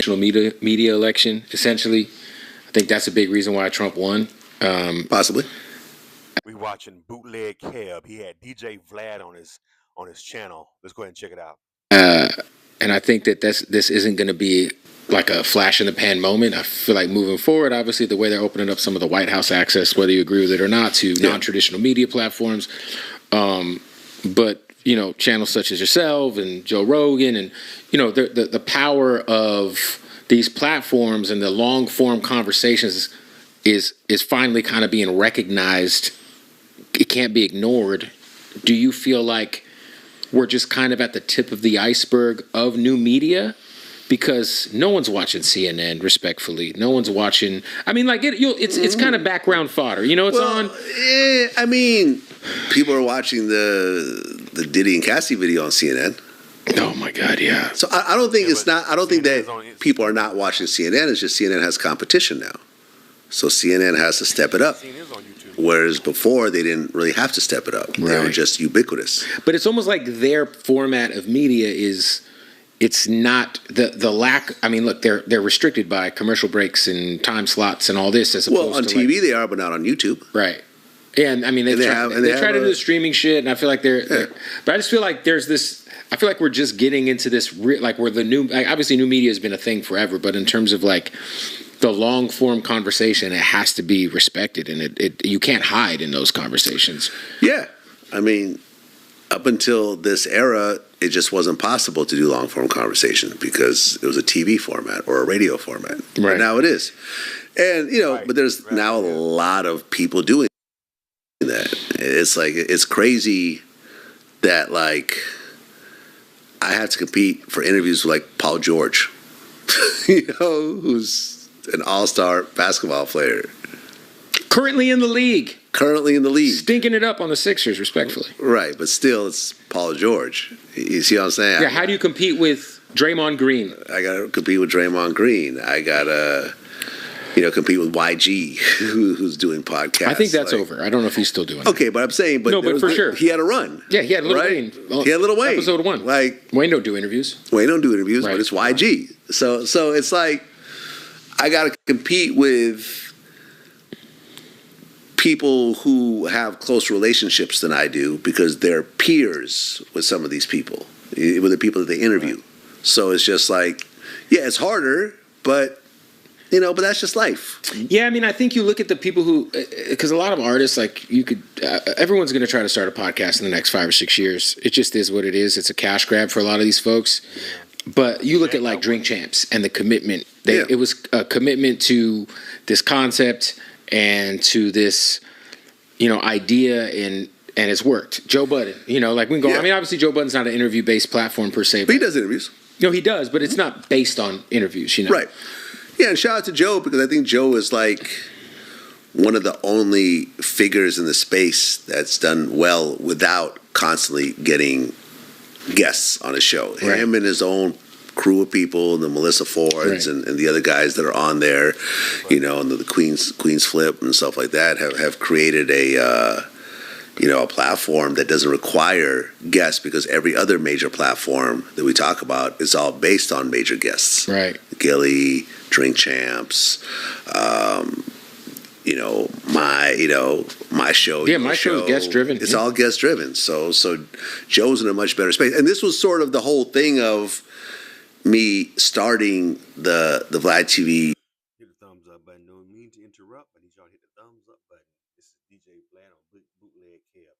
media election, essentially. I think that's a big reason why Trump won. Possibly. We watching Bootleg Cab. He had DJ Vlad on his channel. Let's go ahead and check it out. And I think that this isn't going to be like a flash in the pan moment. I feel like moving forward, obviously, the way they're opening up some of the White House access, whether you agree with it or not, to non-traditional media platforms. But, channels such as yourself and Joe Rogan and, the power of these platforms and the long-form conversations is finally kind of being recognized. It can't be ignored. Do you feel like we're just kind of at the tip of the iceberg of new media? Because no one's watching CNN, respectfully. No one's watching. I mean, like it's kind of background fodder. It's on. I mean, people are watching the Diddy and Cassie video on CNN. Oh my God, yeah. So I don't think it's not. I don't think that people are not watching CNN. It's just CNN has competition now, so CNN has to step it up. Whereas before, they didn't really have to step it up. They were just ubiquitous. But it's almost like their format of media is, it's not the lack. I mean, look, they're restricted by commercial breaks and time slots and all this. As opposed on to TV they are, but not on YouTube. Right. And I mean, they try to do the streaming shit, and I feel like they're. But I just feel like there's this. I feel like we're just getting into this. Like we're the new. Obviously, new media has been a thing forever, but in terms of like the long form conversation, it has to be respected, and it you can't hide in those conversations. Yeah, I mean, up until this era, it just wasn't possible to do long form conversation because it was a TV format or a radio format. Right. But now it is, and but there's now a lot of people doing that. It's like it's crazy that like I have to compete for interviews with like Paul George, who's an all-star basketball player. Currently in the league. Stinking it up on the Sixers, respectfully. Right, but still, it's Paul George. You see what I'm saying? Yeah, how do you compete with Draymond Green? I got to compete with Draymond Green. I got to, compete with YG, who's doing podcasts. I think that's over. I don't know if he's still doing it. Okay, but I'm saying, but for sure. He had a run. Yeah, he had Lil Wayne. He had Lil Wayne. Episode 1. Like, Wayne don't do interviews. Right. But it's YG. So it's like, I got to compete with people who have closer relationships than I do because they're peers with some of these people, with the people that they interview. Right. So it's just like, yeah, it's harder, but that's just life. Yeah, I mean, I think you look at the people who, because a lot of artists, like you could, everyone's going to try to start a podcast in the next 5 or 6 years. It just is what it is. It's a cash grab for a lot of these folks. But you look at like Drink Champs and the commitment. It was a commitment to this concept and to this, idea, and it's worked. Joe Budden, like we can go. I mean, obviously Joe Budden's not an interview-based platform per se. But he does interviews. No, he does, but it's not based on interviews, Right. Yeah, and shout out to Joe because I think Joe is like one of the only figures in the space that's done well without constantly getting guests on his show. Right. Him and his own crew of people, the Melissa Fords and the other guys that are on there, and the Queen's Flip and stuff like that have created a platform that doesn't require guests because every other major platform that we talk about is all based on major guests. Right. Gilly, Drink Champs, my show. Yeah, my show is guest driven. It's all guest driven. So Joe's in a much better space. And this was sort of the whole thing of me starting the Vlad TV. Hit the thumbs up button. No mean to interrupt. I need y'all to hit the thumbs up button. This is DJ Vlad on Bootleg Cab.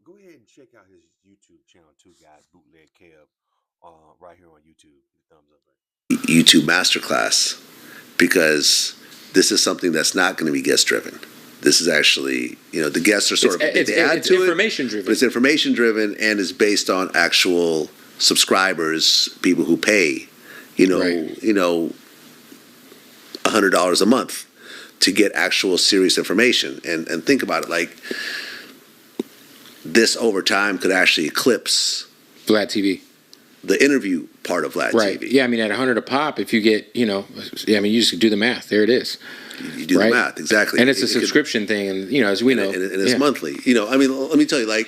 Go ahead and check out his YouTube channel too, guys. Bootleg Cab, right here on YouTube. Hit the thumbs up button. YouTube Masterclass, because this is something that's not going to be guest driven. This is actually, the guests are sort of it's information driven. But it's information driven and is based on actual subscribers, people who pay, $100 a month to get actual serious information. And think about it, like this over time could actually eclipse Vlad TV. The interview part of Vlad TV. Yeah, I mean, at $100 a pop, if you get, you just do the math. There it is. You do the math, exactly. And it's a subscription thing, and, as we know. And it's monthly. Let me tell you, like,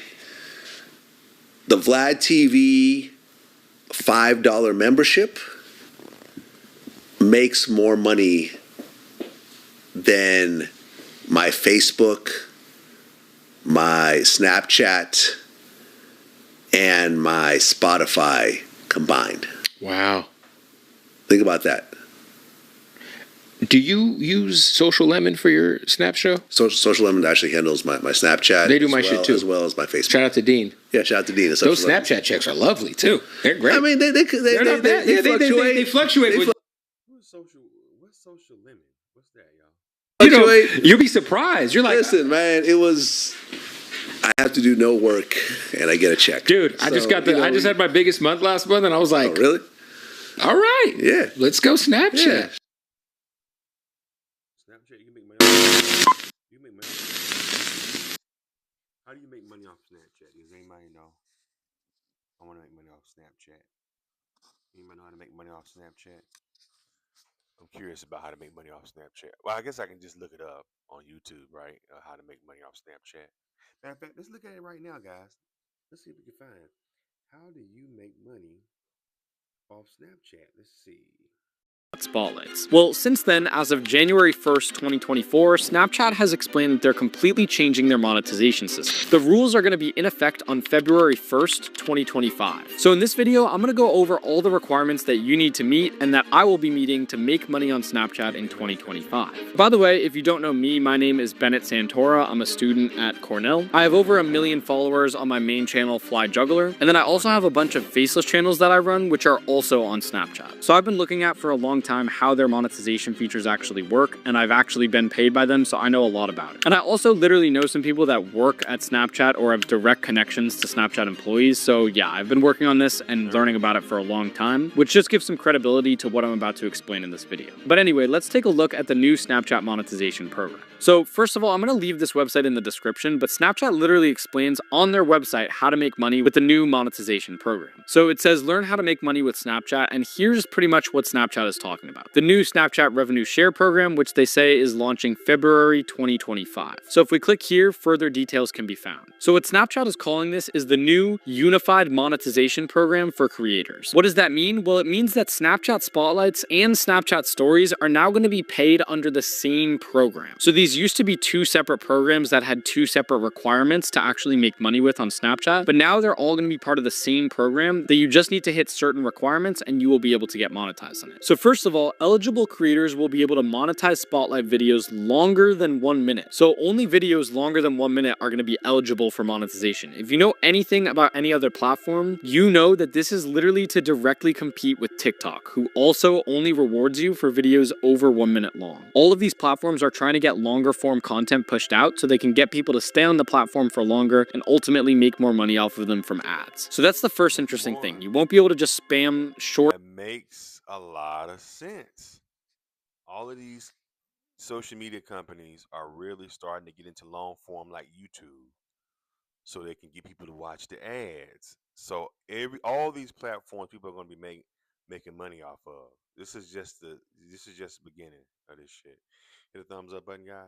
the Vlad TV $5 membership makes more money than my Facebook, my Snapchat, and my Spotify combined. Wow. Think about that. Do you use Social Lemon for your Snap show? Social Lemon actually handles my Snapchat. They do my shit too, as well as my Facebook. Shout out to Dean. Yeah, shout out to Dean. Those Snapchat checks are lovely too. They're great. I mean, they fluctuate. They fluctuate. What's social limit? What's that, y'all? You'll be surprised. You're like, listen, man, it was. I have to do no work, and I get a check. Dude, I just had my biggest month last month, and I was like, oh, really? All right, yeah, let's go Snapchat. Yeah. Snapchat, you can make money off. You make money. How do you make money off Snapchat? Does anybody know? I want to make money off Snapchat. Anybody know how to make money off Snapchat? I'm curious about how to make money off Snapchat. Well, I guess I can just look it up on YouTube, right? How to make money off Snapchat. Matter of fact, let's look at it right now, guys. Let's see if we can find. How do you make money off Snapchat? Let's see. Spotlights. Well, since then, as of January 1st, 2024, Snapchat has explained that they're completely changing their monetization system. The rules are going to be in effect on February 1st, 2025. So in this video, I'm going to go over all the requirements that you need to meet and that I will be meeting to make money on Snapchat in 2025. By the way, if you don't know me, my name is Bennett Santora. I'm a student at Cornell. I have over 1 million followers on my main channel, Fly Juggler, and then I also have a bunch of faceless channels that I run, which are also on Snapchat. So I've been looking at for a long time how their monetization features actually work, and I've actually been paid by them, so I know a lot about it. And I also literally know some people that work at Snapchat or have direct connections to Snapchat employees, so yeah, I've been working on this and learning about it for a long time, which just gives some credibility to what I'm about to explain in this video. But anyway, let's take a look at the new Snapchat monetization program. So first of all, I'm going to leave this website in the description, but Snapchat literally explains on their website how to make money with the new monetization program. So it says learn how to make money with Snapchat, and here's pretty much what Snapchat is talking about. The new Snapchat revenue share program, which they say is launching February 2025. So if we click here, further details can be found. So what Snapchat is calling this is the new unified monetization program for creators. What does that mean? Well, it means that Snapchat Spotlights and Snapchat Stories are now going to be paid under the same program. So these used to be two separate programs that had two separate requirements to actually make money with on Snapchat, but now they're all going to be part of the same program that you just need to hit certain requirements and you will be able to get monetized on it. So first of all, eligible creators will be able to monetize Spotlight videos longer than 1 minute. So only videos longer than 1 minute are going to be eligible for monetization. If you know anything about any other platform, you know that this is literally to directly compete with TikTok, who also only rewards you for videos over 1 minute long. All of these platforms are trying to get longer form content pushed out so they can get people to stay on the platform for longer and ultimately make more money off of them from ads. So that's the first interesting thing. You won't be able to just spam short. That makes a lot of sense. All of these social media companies are really starting to get into long form like YouTube so they can get people to watch the ads. So all these platforms people are going to be making money off of. This is just the beginning of this shit. Hit a thumbs up button, guys.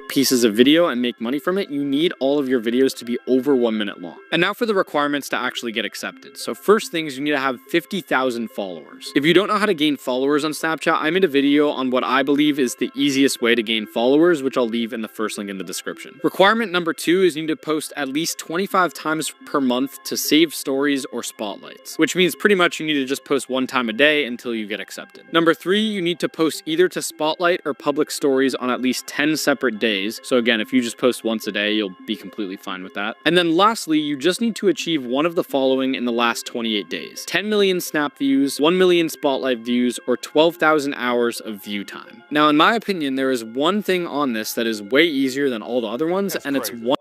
Pieces of video and make money from it, you need all of your videos to be over 1 minute long. And now for the requirements to actually get accepted. So first things, you need to have 50,000 followers. If you don't know how to gain followers on Snapchat, I made a video on what I believe is the easiest way to gain followers, which I'll leave in the first link in the description. Requirement number 2 is you need to post at least 25 times per month to save stories or spotlights, which means pretty much you need to just post 1 time a day until you get accepted. Number 3, you need to post either to Spotlight or public stories on at least 10 separate days. So again, if you just post once a day, you'll be completely fine with that. And then lastly, you just need to achieve one of the following in the last 28 days. 10 million Snap views, 1 million Spotlight views, or 12,000 hours of view time. Now, in my opinion, there is one thing on this that is way easier than all the other ones, and it's 1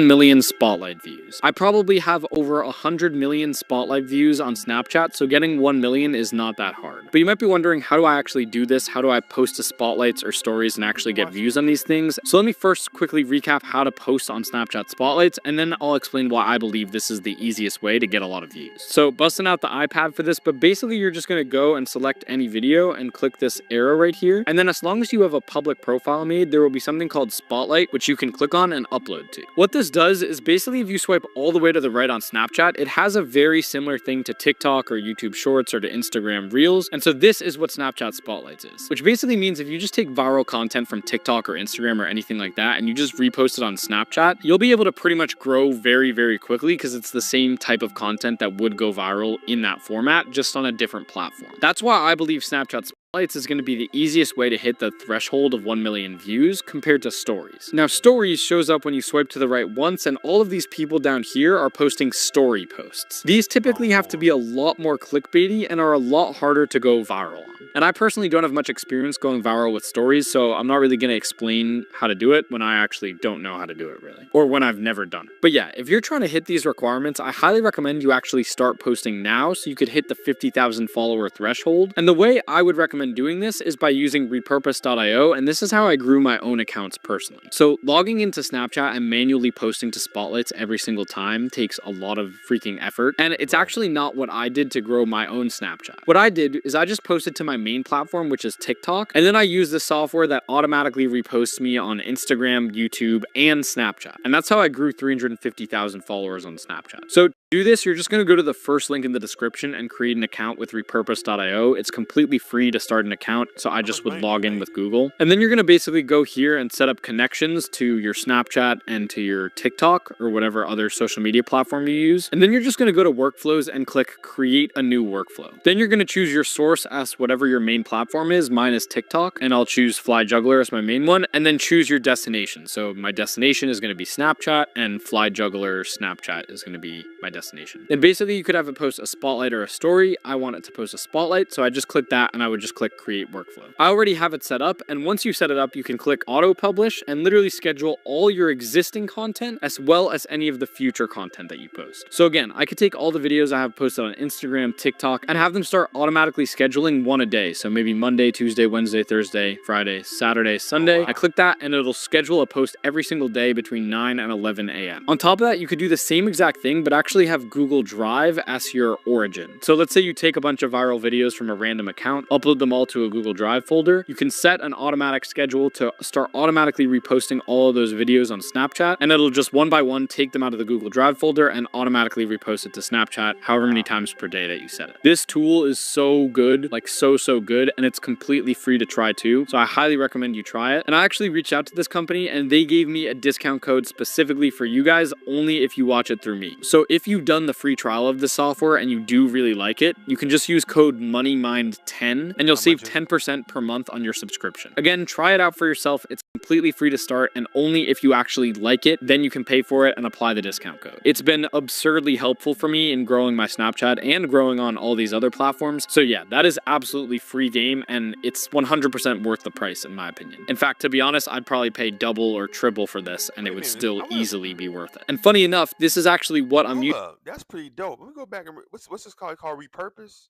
million Spotlight views. I probably have over 100 million Spotlight views on Snapchat, so getting 1 million is not that hard. But you might be wondering, how do I actually do this? How do I post to Spotlights or Stories and actually get views on these things? So let me first quickly recap how to post on Snapchat Spotlights, and then I'll explain why I believe this is the easiest way to get a lot of views. So busting out the iPad for this, but basically you're just going to go and select any video and click this arrow right here. And then as long as you have a public profile made, there will be something called Spotlight, which you can click on and upload to. What this does is basically if you swipe all the way to the right on Snapchat, it has a very similar thing to TikTok or YouTube Shorts or to Instagram Reels. And so this is what Snapchat Spotlights is, which basically means if you just take viral content from TikTok or Instagram or anything like that and you just repost it on Snapchat, you'll be able to pretty much grow very, very quickly because it's the same type of content that would go viral in that format, just on a different platform. That's why I believe Snapchat Spotlights is going to be the easiest way to hit the threshold of 1 million views compared to Stories. Now, Stories shows up when you swipe to the right once, and all of these people down here are posting story posts. These typically have to be a lot more clickbaity and are a lot harder to go viral on. And I personally don't have much experience going viral with Stories, so I'm not really going to explain how to do it when I actually don't know how to do it, really. Or when I've never done it. But yeah, if you're trying to hit these requirements, I highly recommend you actually start posting now so you could hit the 50,000 follower threshold. And the way I would recommend doing this is by using repurpose.io, and this is how I grew my own accounts personally. So logging into Snapchat and manually posting to Spotlights every single time takes a lot of freaking effort, and it's actually not what I did to grow my own Snapchat. What I did is I just posted to my main platform, which is TikTok, and then I use the software that automatically reposts me on Instagram, YouTube, and Snapchat. And that's how I grew 350,000 followers on Snapchat. So to do this, you're just going to go to the first link in the description and create an account with repurpose.io. It's completely free to start an account, so I just would log in with Google. And then you're going to basically go here and set up connections to your Snapchat and to your TikTok or whatever other social media platform you use. And then you're just going to go to workflows and click create a new workflow. Then you're going to choose your source as whatever your main platform is. Mine is TikTok, and I'll choose Fly Juggler as my main one, and then choose your destination. So my destination is going to be Snapchat, and Fly Juggler Snapchat is going to be my destination. And basically you could have it post a spotlight or a story. I want it to post a spotlight, so I just click that and I would just click create workflow. I already have it set up, and once you set it up, you can click auto publish and literally schedule all your existing content as well as any of the future content that you post. So again, I could take all the videos I have posted on Instagram, TikTok, and have them start automatically scheduling one a day. So maybe Monday, Tuesday, Wednesday, Thursday, Friday, Saturday, Sunday. I click that and it'll schedule a post every single day between 9 and 11 a.m. On top of that, you could do the same exact thing, but actually have Google Drive as your origin. So let's say you take a bunch of viral videos from a random account, upload them all to a Google Drive folder. You can set an automatic schedule to start automatically reposting all of those videos on Snapchat, and it'll just one by one take them out of the Google Drive folder and automatically repost it to Snapchat however many times per day that you set it. This tool is so good, like so good, and it's completely free to try too. So I highly recommend you try it. And I actually reached out to this company and they gave me a discount code specifically for you guys only if you watch it through me. So if you've done the free trial of the software and you do really like it, you can just use code MONEYMIND10 and you'll save 10% per month on your subscription. Again, try it out for yourself. It's completely free to start, and only if you actually like it, then you can pay for it and apply the discount code. It's been absurdly helpful for me in growing my Snapchat and growing on all these other platforms. So yeah, that is absolutely free game, and it's 100% worth the price in my opinion. In fact, to be honest, I'd probably pay double or triple for this and it would still easily be worth it. And funny enough, this is actually what I'm using. That's pretty dope. Let me go back and what's this called? Called repurpose?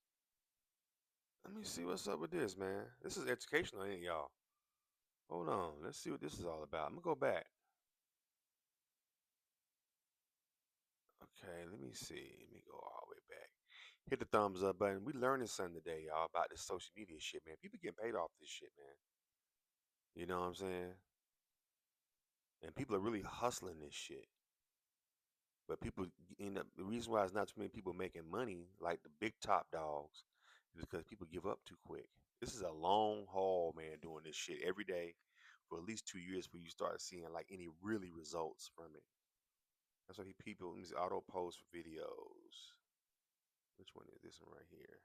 Let me see what's up with this, man. This is educational, ain't it, y'all? Hold on. Let's see what this is all about. I'm gonna go back. Okay, let me see. Let me go all the way back. Hit the thumbs up button. We learning something today, y'all, about this social media shit, man. People getting paid off this shit, man. You know what I'm saying? And people are really hustling this shit. But people end up, the reason why it's not too many people making money like the big top dogs is because people give up too quick. This is a long haul, man, doing this shit every day for at least 2 years before you start seeing like any really results from it. That's why people use auto post videos. Which one is this one right here?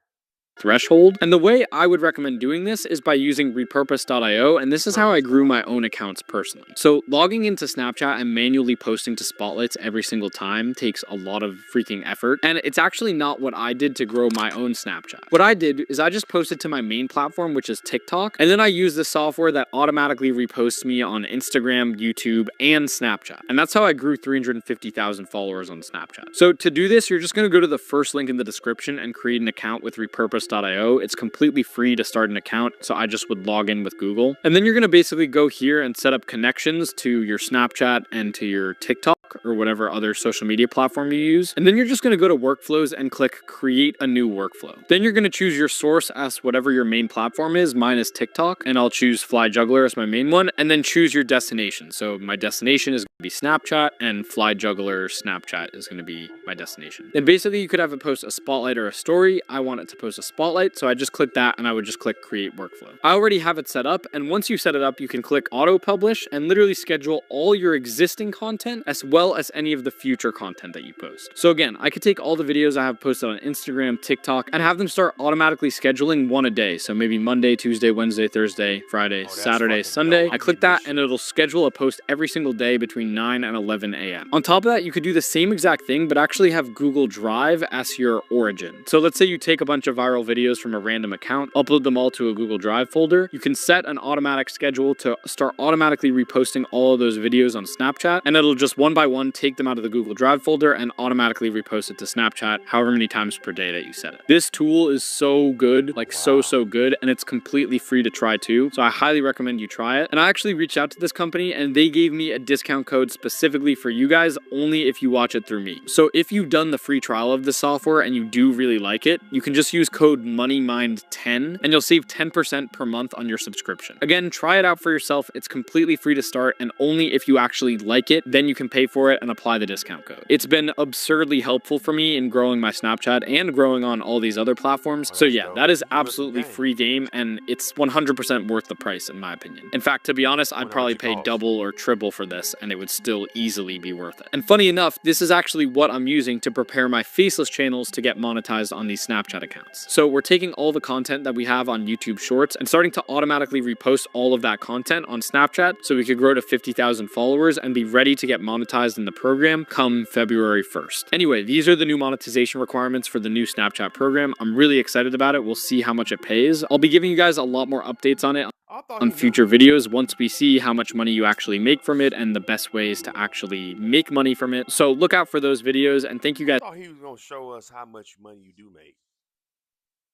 Threshold. And the way I would recommend doing this is by using repurpose.io, and this is how I grew my own accounts personally. So logging into Snapchat and manually posting to Spotlights every single time takes a lot of freaking effort, and it's actually not what I did to grow my own Snapchat. What I did is I just posted to my main platform, which is TikTok, and then I use the software that automatically reposts me on Instagram, YouTube, and Snapchat. And that's how I grew 350,000 followers on Snapchat. So to do this, you're just going to go to the first link in the description and create an account with repurpose.io. source.io. It's completely free to start an account, so I just would log in with Google. And then you're going to basically go here and set up connections to your Snapchat and to your TikTok or whatever other social media platform you use. And then you're just going to go to workflows and click create a new workflow. Then you're going to choose your source as whatever your main platform is. Mine is TikTok, and I'll choose Fly Juggler as my main one, and then choose your destination. So my destination is going to be Snapchat, and Fly Juggler Snapchat is going to be my destination. Then basically you could have it post a spotlight or a story. I want it to post a spotlight, so I just click that and I would just click create workflow. I already have it set up, and once you set it up, you can click auto publish and literally schedule all your existing content as well as any of the future content that you post. So again, I could take all the videos I have posted on Instagram, TikTok, and have them start automatically scheduling one a day. So maybe Monday, Tuesday, Wednesday, Thursday, Friday, Saturday, Sunday. I click that and it'll schedule a post every single day between 9 and 11 a.m. On top of that, you could do the same exact thing, but actually have Google Drive as your origin. So let's say you take a bunch of viral videos from a random account, upload them all to a Google Drive folder. You can set an automatic schedule to start automatically reposting all of those videos on Snapchat, and it'll just one by one take them out of the Google Drive folder and automatically repost it to Snapchat however many times per day that you set it. This tool is so good, like so good, and it's completely free to try too. So I highly recommend you try it. And I actually reached out to this company and they gave me a discount code specifically for you guys only if you watch it through me. So if you've done the free trial of the software and you do really like it, you can just use code MONEYMIND10 and you'll save 10% per month on your subscription. Again, try it out for yourself. It's completely free to start, and only if you actually like it, then you can pay for it and apply the discount code. It's been absurdly helpful for me in growing my Snapchat and growing on all these other platforms. So yeah, that is absolutely free game, and it's 100% worth the price in my opinion. In fact, to be honest, I'd probably pay double or triple for this and it would still easily be worth it. And funny enough, this is actually what I'm using to prepare my faceless channels to get monetized on these Snapchat accounts. So we're taking all the content that we have on YouTube Shorts and starting to automatically repost all of that content on Snapchat so we could grow to 50,000 followers and be ready to get monetized in the program come February 1st. Anyway, these are the new monetization requirements for the new Snapchat program. I'm really excited about it. We'll see how much it pays. I'll be giving you guys a lot more updates on it on future videos once we see how much money you actually make from it and the best ways to actually make money from it. So look out for those videos, and thank you guys. I thought he was gonna show us how much money you do make.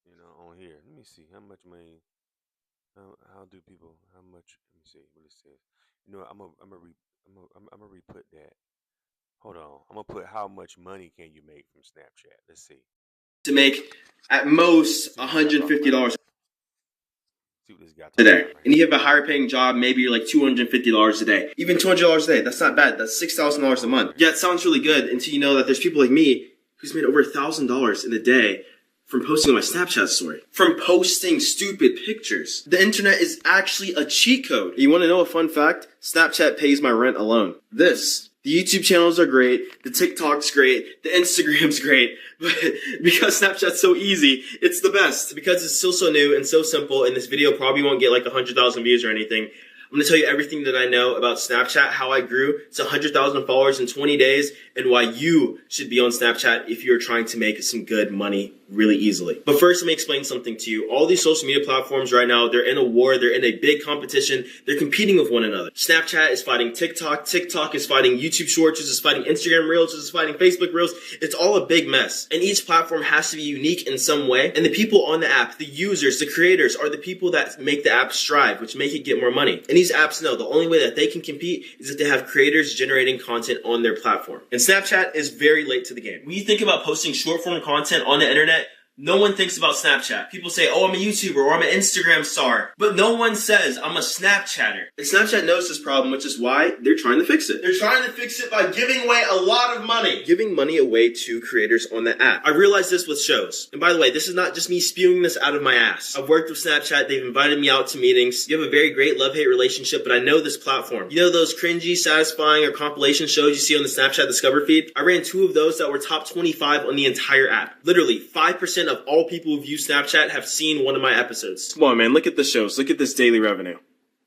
You know, on here. Let me see how much money. How do people? How much? Let me see what it says. You know, I'm gonna re-put that. Hold on. I'm gonna put how much money can you make from Snapchat? Let's see. To make at most $150 a day. And you have a higher paying job, maybe you're like $250 a day. Even $200 a day, that's not bad. That's $6,000 a month. Yeah, it sounds really good until you know that there's people like me who's made over $1,000 in a day from posting on my Snapchat story. From posting stupid pictures. The internet is actually a cheat code. You want to know a fun fact? Snapchat pays my rent alone. The YouTube channels are great, the TikTok's great, the Instagram's great, but because Snapchat's so easy, it's the best. Because it's still so new and so simple, and this video probably won't get like 100,000 views or anything, I'm going to tell you everything that I know about Snapchat, how I grew to 100,000 followers in 20 days, and why you should be on Snapchat if you're trying to make some good money really easily. But first, let me explain something to you. All these social media platforms right now, they're in a war, they're in a big competition, they're competing with one another. Snapchat is fighting TikTok, TikTok is fighting YouTube Shorts, is fighting Instagram Reels, is fighting Facebook Reels. It's all a big mess. And each platform has to be unique in some way. And the people on the app, the users, the creators, are the people that make the app strive, which make it get more money. And these apps know the only way that they can compete is if they have creators generating content on their platform. And Snapchat is very late to the game. When you think about posting short form content on the internet, no one thinks about Snapchat. People say, oh, I'm a YouTuber or I'm an Instagram star. But no one says I'm a Snapchatter. And Snapchat knows this problem, which is why they're trying to fix it. They're trying to fix it by giving away a lot of money. Giving money away to creators on the app. I realized this with shows. And by the way, this is not just me spewing this out of my ass. I've worked with Snapchat. They've invited me out to meetings. You have a very great love-hate relationship, but I know this platform. You know those cringy, satisfying, or compilation shows you see on the Snapchat Discover feed? I ran 2 of those that were top 25 on the entire app. Literally, 5% of all people who view Snapchat have seen one of my episodes. Come on, man. Look at the shows. Look at this daily revenue.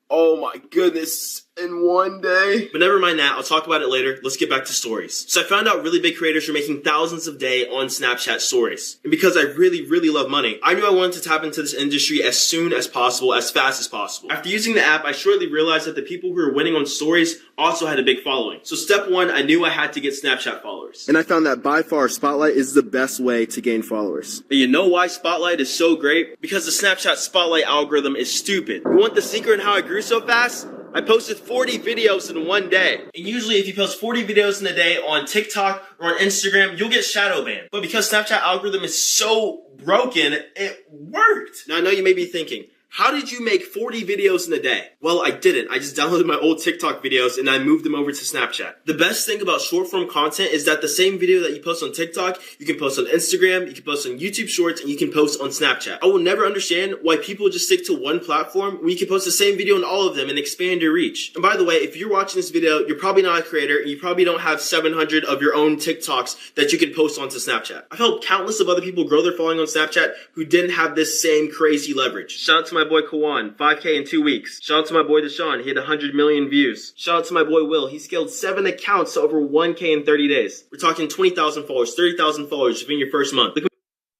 Oh my goodness. in one day. But never mind that, I'll talk about it later. Let's get back to stories. So I found out really big creators were making thousands a day on Snapchat stories. And because I really, really love money, I knew I wanted to tap into this industry as soon as possible, as fast as possible. After using the app, I shortly realized that the people who were winning on stories also had a big following. So step one, I knew I had to get Snapchat followers. And I found that by far Spotlight is the best way to gain followers. And you know why Spotlight is so great? Because the Snapchat Spotlight algorithm is stupid. You want the secret on how I grew so fast? I posted 40 videos in one day. And usually if you post 40 videos in a day on TikTok or on Instagram, you'll get shadow banned. But because Snapchat algorithm is so broken, it worked. Now I know you may be thinking, how did you make 40 videos in a day? Well, I didn't. I just downloaded my old TikTok videos and I moved them over to Snapchat. The best thing about short form content is that the same video that you post on TikTok, you can post on Instagram, you can post on YouTube Shorts, and you can post on Snapchat. I will never understand why people just stick to one platform when you can post the same video on all of them and expand your reach. And by the way, if you're watching this video, you're probably not a creator and you probably don't have 700 of your own TikToks that you can post onto Snapchat. I've helped countless of other people grow their following on Snapchat who didn't have this same crazy leverage. Shout out to my boy Kawan, 5K in 2 weeks. Shout out to my boy Deshaun, he had 100 million views. Shout out to my boy Will, he scaled 7 accounts to over 1K in 30 days. We're talking 20,000 followers, 30,000 followers within your first month. Look at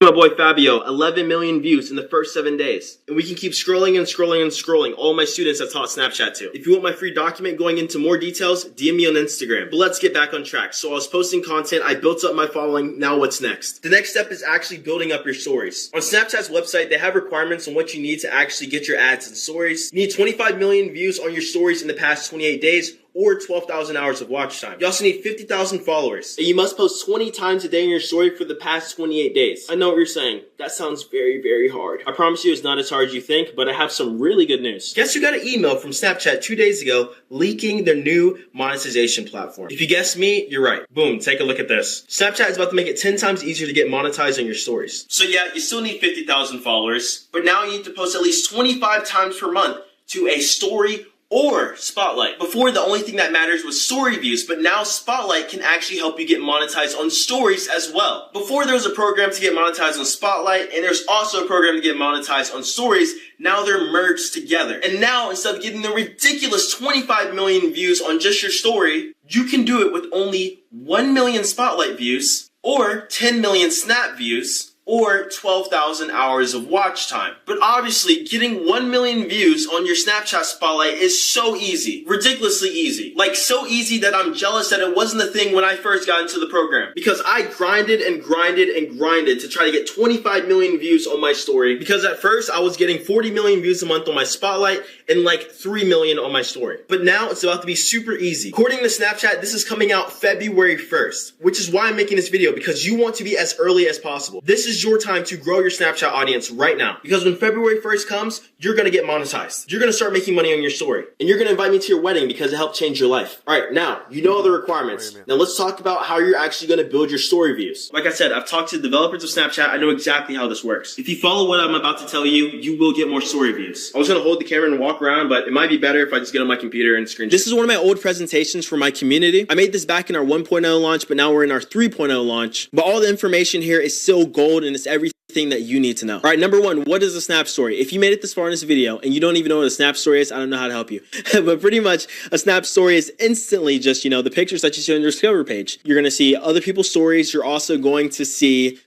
my boy Fabio, 11 million views in the first 7 days. And we can keep scrolling and scrolling and scrolling. All my students I've taught Snapchat to. If you want my free document going into more details, DM me on Instagram. But let's get back on track. So I was posting content, I built up my following, now what's next? The next step is actually building up your stories. On Snapchat's website, they have requirements on what you need to actually get your ads and stories. You need 25 million views on your stories in the past 28 days. Or 12,000 hours of watch time. You also need 50,000 followers. And you must post 20 times a day in your story for the past 28 days. I know what you're saying. That sounds very, very hard. I promise you it's not as hard as you think, but I have some really good news. Guess who got an email from Snapchat 2 days ago leaking their new monetization platform? If you guessed me, you're right. Boom, take a look at this. Snapchat is about to make it 10 times easier to get monetized on your stories. So yeah, you still need 50,000 followers, but now you need to post at least 25 times per month to a story or Spotlight. Before, the only thing that matters was story views, but now Spotlight can actually help you get monetized on stories as well. Before, there was a program to get monetized on Spotlight, and there's also a program to get monetized on stories. Now they're merged together. And now, instead of getting the ridiculous 25 million views on just your story, you can do it with only 1 million Spotlight views, or 10 million Snap views, or 12,000 hours of watch time. But obviously, getting 1 million views on your Snapchat Spotlight is so easy. Ridiculously easy. Like, so easy that I'm jealous that it wasn't a thing when I first got into the program. Because I grinded and grinded and grinded to try to get 25 million views on my story. Because at first, I was getting 40 million views a month on my Spotlight and like 3 million on my story. But now, it's about to be super easy. According to Snapchat, this is coming out February 1st. Which is why I'm making this video, because you want to be as early as possible. This is your time to grow your Snapchat audience right now. Because when February 1st comes, you're gonna get monetized. You're gonna start making money on your story. And you're gonna invite me to your wedding because it helped change your life. Alright, now, you know the requirements. Now let's talk about how you're actually gonna build your story views. Like I said, I've talked to developers of Snapchat. I know exactly how this works. If you follow what I'm about to tell you, you will get more story views. I was gonna hold the camera and walk around, but it might be better if I just get on my computer and screen share. This is one of my old presentations for my community. I made this back in our 1.0 launch, but now we're in our 3.0 launch. But all the information here is still gold and it's everything that you need to know. All right, number one, what is a Snap story? If you made it this far in this video and you don't even know what a Snap story is, I don't know how to help you. But pretty much a Snap story is instantly just, the pictures that you see on your Discover page. You're going to see other people's stories. You're also going to see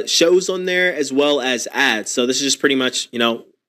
shows on there as well as ads. So this is just pretty much,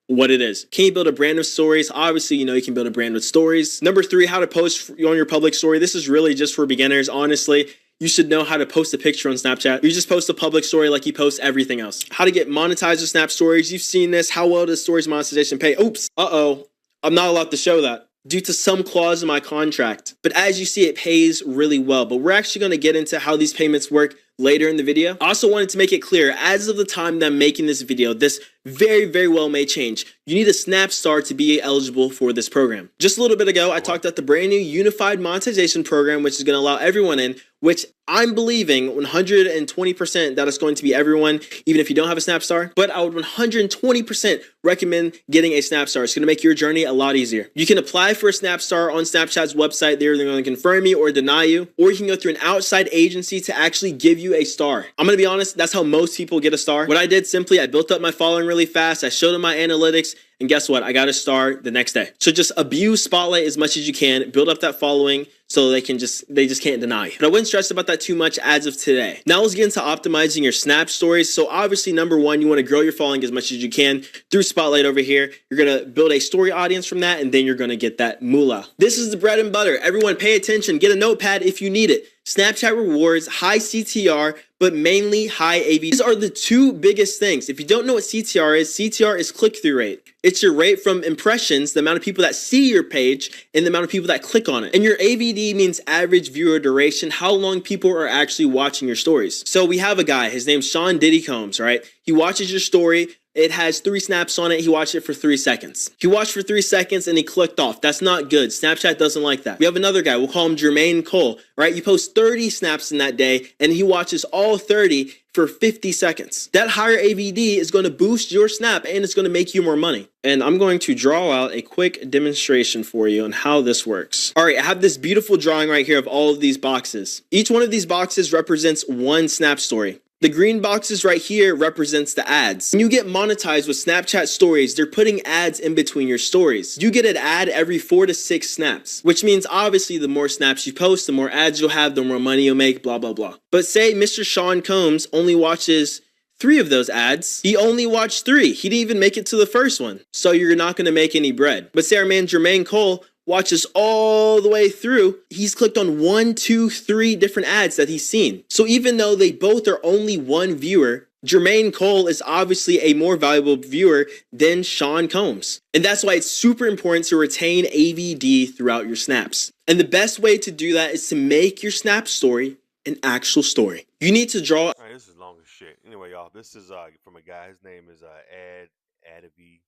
what it is. Can you build a brand with stories? Obviously, you can build a brand with stories. Number three, how to post on your public story. This is really just for beginners, honestly. You should know how to post a picture on Snapchat. You just post a public story like you post everything else. How to get monetized with Snap Stories. You've seen this. How well does Stories monetization pay? Oops. I'm not allowed to show that due to some clause in my contract. But as you see, it pays really well. But we're actually going to get into how these payments work later in the video. I also wanted to make it clear, as of the time that I'm making this video, this very, very well may change. You need a Snap Star to be eligible for this program. Just a little bit ago, I talked about the brand new unified monetization program, which is going to allow everyone in, which I'm believing 120% that it's going to be everyone, even if you don't have a Snap Star. But I would 120% recommend getting a Snap Star. It's going to make your journey a lot easier. You can apply for a Snap Star on Snapchat's website. They're going to confirm you or deny you, or you can go through an outside agency to actually give you you a star. I'm gonna be honest, that's how most people get a star. What I did simply, I built up my following really fast. I showed them my analytics, and guess what? I got a star the next day. So just abuse Spotlight as much as you can, build up that following so they just can't deny you. But I wouldn't stress about that too much as of today. Now let's get into optimizing your Snap stories. So obviously, number one, you want to grow your following as much as you can through Spotlight over here. You're gonna build a story audience from that, and then you're gonna get that moolah. This is the bread and butter. Everyone pay attention, get a notepad if you need it. Snapchat rewards, high CTR, but mainly high AV. These are the two biggest things. If you don't know what CTR is click-through rate. It's your rate from impressions, the amount of people that see your page, and the amount of people that click on it. And your AVD means average viewer duration, how long people are actually watching your stories. So we have a guy, his name's Sean Diddy Combs, right? He watches your story. It has 3 snaps on it. He watched it for 3 seconds. He watched for 3 seconds and he clicked off. That's not good. Snapchat doesn't like that. We have another guy. We'll call him Jermaine Cole, right? You post 30 snaps in that day and he watches all 30 for 50 seconds. That higher AVD is going to boost your snap and it's going to make you more money. And I'm going to draw out a quick demonstration for you on how this works. All right, I have this beautiful drawing right here of all of these boxes. Each one of these boxes represents one Snap story. The green boxes right here represents the ads. When you get monetized with Snapchat stories, they're putting ads in between your stories. You get an ad every 4 to 6 snaps, which means obviously the more snaps you post, the more ads you'll have, the more money you'll make, blah, blah, blah. But say Mr. Sean Combs only watches 3 of those ads. He only watched 3. He didn't even make it to the first one. So you're not going to make any bread. But say our man Jermaine Cole watches all the way through, he's clicked on 1, 2, 3 different ads that he's seen. So even though they both are only one viewer, Jermaine Cole is obviously a more valuable viewer than Sean Combs. And that's why it's super important to retain AVD throughout your snaps. And the best way to do that is to make your Snap story an actual story. You need to draw. All right, this is long as shit. Anyway, y'all, this is from a guy. His name is Adavy.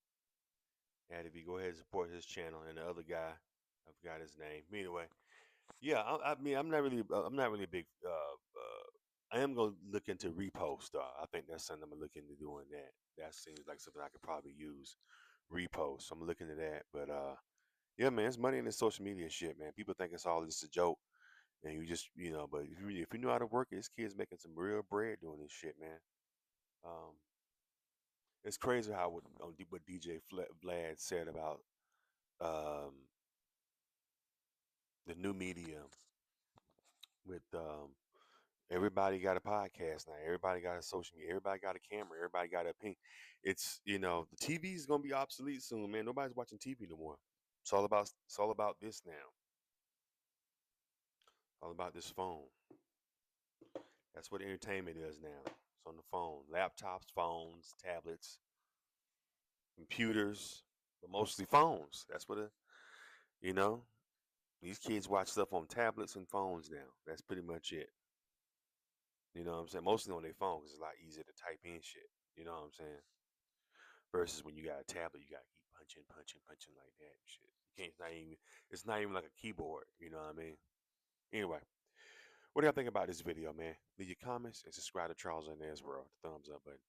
Go ahead and support his channel, and the other guy, I forgot his name. But anyway, yeah, I mean, I'm not really a big. I am gonna look into repost. I think that's something I'm gonna look into doing. That seems like something I could probably use. Repost. So I'm looking at that, but yeah, man, it's money in this social media shit, man. People think it's all just a joke, and you just, but if you know how to work it, this kid's making some real bread doing this shit, man. Um, it's crazy how what DJ Vlad said about um, the new medium with everybody got a podcast now. Everybody got a social media. Everybody got a camera. Everybody got a opinion. It's the TV is gonna be obsolete soon, man. Nobody's watching TV no more. It's all about this now. All about this phone. That's what entertainment is now. It's on the phone. Laptops, phones, tablets, computers, but mostly phones. That's what you know. These kids watch stuff on tablets and phones now. That's pretty much it. You know what I'm saying? Mostly on their phone because it's a lot easier to type in shit. You know what I'm saying? Versus when you got a tablet, you got to keep punching like that and shit. You can't, it's not even like a keyboard. You know what I mean? Anyway, what do y'all think about this video, man? Leave your comments and subscribe to Charles and World. The thumbs up button.